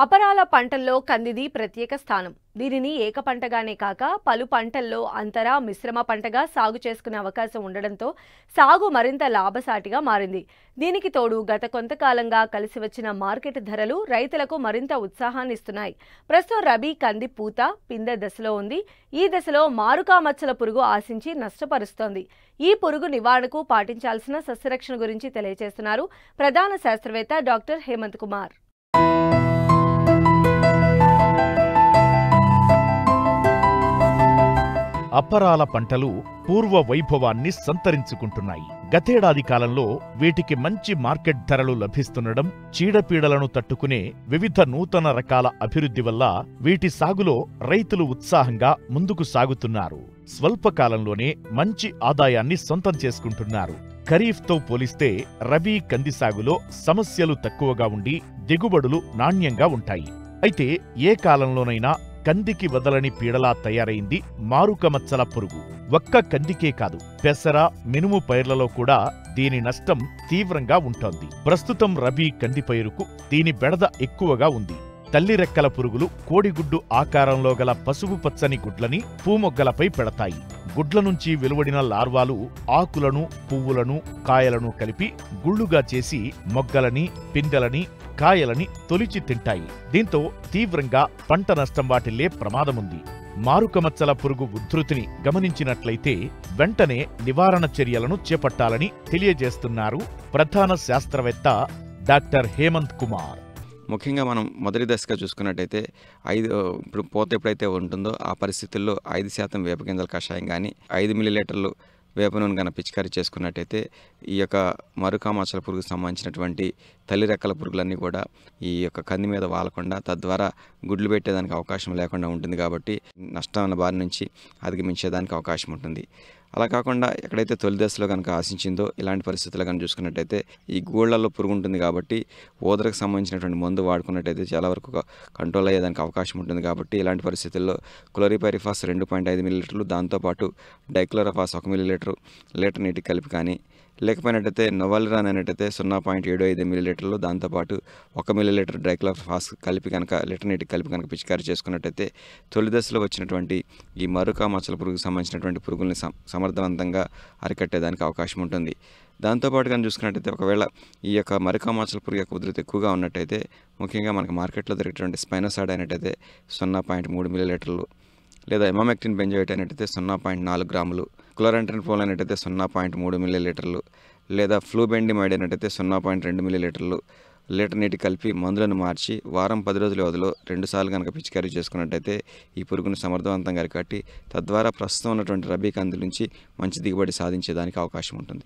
అపరాల పంటల్లో కందిది ప్రత్యేక స్థానం. దీనిని ఏక పంటగానే కాక పలు పంటల్లో అంతర మిశ్రమ పంటగా సాగు చేసుకునే అవకాశం ఉండడంతో సాగు మరింత లాభసాటిగా మారింది. దీనికి తోడు గత కొంతకాలంగా కలిసి వచ్చిన మార్కెట్ ధరలు రైతులకు మరింత ఉత్సాహాన్ని ఇస్తున్నాయి. ప్రస్తుతం రబీ కంది పూత పిందె దశలో ఉంది. ఈ దశలో మారుకా మచ్చల పురుగు ఆశించి నష్టపరుస్తోంది. ఈ పురుగు నివారణకు పాటించాల్సిన సస్యరక్షణ గురించి తెలియజేస్తున్నారు ప్రధాన శాస్త్రవేత్త డాక్టర్ హేమంత్ కుమార్. అపరాల పంటలు పూర్వ వైభవాన్ని సంతరించుకుంటున్నాయి. గతేడాది కాలంలో వీటికి మంచి మార్కెట్ ధరలు లభిస్తుండడం, చీడపీడలను తట్టుకునే వివిధ నూతన రకాల అభివృద్ధి వల్ల వీటి సాగులో రైతులు ఉత్సాహంగా ముందుకు సాగుతున్నారు. స్వల్పకాలంలోనే మంచి ఆదాయాన్ని సొంతం చేసుకుంటున్నారు. ఖరీఫ్తో పోలిస్తే రబీ కంది సాగులో సమస్యలు తక్కువగా ఉండి దిగుబడులు నాణ్యంగా ఉంటాయి. అయితే ఏ కాలంలోనైనా కందికి వదలని పీడలా తయారైంది మారుక మచ్చల పురుగు. ఒక్క కందికే కాదు, పెసర, మినుము పైర్లలో కూడా దీని నష్టం తీవ్రంగా ఉంటోంది. ప్రస్తుతం రబీ కంది పైరుకు దీని బెడద ఎక్కువగా ఉంది. తల్లి రెక్కల పురుగులు కోడిగుడ్డు ఆకారంలో గల పసుపు పచ్చని గుడ్లని పూమొగ్గలపై పెడతాయి. గుడ్ల నుంచి వెలువడిన లార్వాలు ఆకులను, పువ్వులను, కాయలను కలిపి గుళ్లుగా చేసి మొగ్గలని, పిందెలని, కాయలని తొలిచి తింటాయి. దీంతో తీవ్రంగా పంట నష్టం వాటిల్లే ప్రమాదముంది. మారుకమచ్చల పురుగు ఉధృతిని గమనించినట్లయితే వెంటనే నివారణ చర్యలను చేపట్టాలని తెలియజేస్తున్నారు ప్రధాన శాస్త్రవేత్త డాక్టర్ హేమంత్ కుమార్. ముఖ్యంగా మనం మొదటి దశగా చూసుకున్నట్టయితే ఇప్పుడు పూత ఎప్పుడైతే ఉంటుందో ఆ పరిస్థితుల్లో 5% వేప గింజల కషాయం కానీ 5 మిల్లీలీటర్లు వేప నూనె కన్నా పిచికారీ చేసుకున్నట్టయితే ఈ యొక్క మరుకా మచ్చల పురుగుకు సంబంధించినటువంటి తల్లి రెక్కల పురుగులన్నీ కూడా ఈ యొక్క కంది మీద వాలకుండా తద్వారా గుడ్లు పెట్టేదానికి అవకాశం లేకుండా ఉంటుంది. కాబట్టి నష్టాల బారి నుంచి అధిగమించేదానికి అవకాశం ఉంటుంది. అలా కాకుండా ఎక్కడైతే తొలి దశలో కనుక ఆశించిందో ఇలాంటి పరిస్థితులు కనుక చూసుకున్నట్టయితే ఈ గూళ్ళల్లో పురుగు ఉంటుంది కాబట్టి ఓదరకు సంబంధించినటువంటి మందు వాడుకున్నట్టయితే చాలా వరకు కంట్రోల్ అయ్యేదానికి అవకాశం ఉంటుంది. కాబట్టి ఇలాంటి పరిస్థితుల్లో క్లోరిపైరిఫాస్ 2.5 మిల్లీలీటర్లు, దాంతోపాటు డైక్లోరోఫాస్ 1 మిల్లీలీటరు లీటర్ నీటికి కలిపి కానీ, లేకపోయినట్టయితే నొవాలిరాన్ అనేటైతే 0.75 మిల్లీలీటర్లు, దాంతోపాటు 1 మిల్లీలీటర్ డైక్లోరోఫాస్ కలిపి కనుక లీటర్ నీటికి కలిపి కనుక పిచికారీ చేసుకున్నట్టయితే తొలి దశలో వచ్చినటువంటి ఈ మరుకా మచ్చల పురుగుకు సంబంధించినటువంటి పురుగుల్ని సమర్థవంతంగా అరికట్టేదానికి అవకాశం ఉంటుంది. దాంతోపాటు కానీ చూసుకున్నట్టయితే ఒకవేళ ఈ యొక్క మరుకా మచ్చల పురుగు యొక్క ఉధృతి ఎక్కువగా ఉన్నట్టయితే ముఖ్యంగా మనకు మార్కెట్లో దొరికేటువంటి స్పైనోసాడ్ అయినట్టయితే 0.3 మిల్లీలీటర్లు, లేదా ఎమామెక్టిన్ బెంజోయేట్ అయినట్టయితే 0.4 గ్రాములు, క్లోరంట్రిన్ఫోల్ అయినట్టయితే 0.3 మిల్లీలీటర్లు, లేదా ఫ్లూబెండిమైడ్ అయినట్టయితే 0.2 మిల్లీలీటర్లు లీటర్ నీటి కలిపి మందులను మార్చి వారం 10 రోజుల వ్యవధిలో 2 సార్లు కనుక పిచికారీ చేసుకున్నట్టయితే ఈ పురుగును సమర్థవంతంగా అరికట్టి తద్వారా ప్రస్తుతం ఉన్నటువంటి రబీ కంది నుంచి మంచి దిగుబడి సాధించేదానికి అవకాశం ఉంటుంది.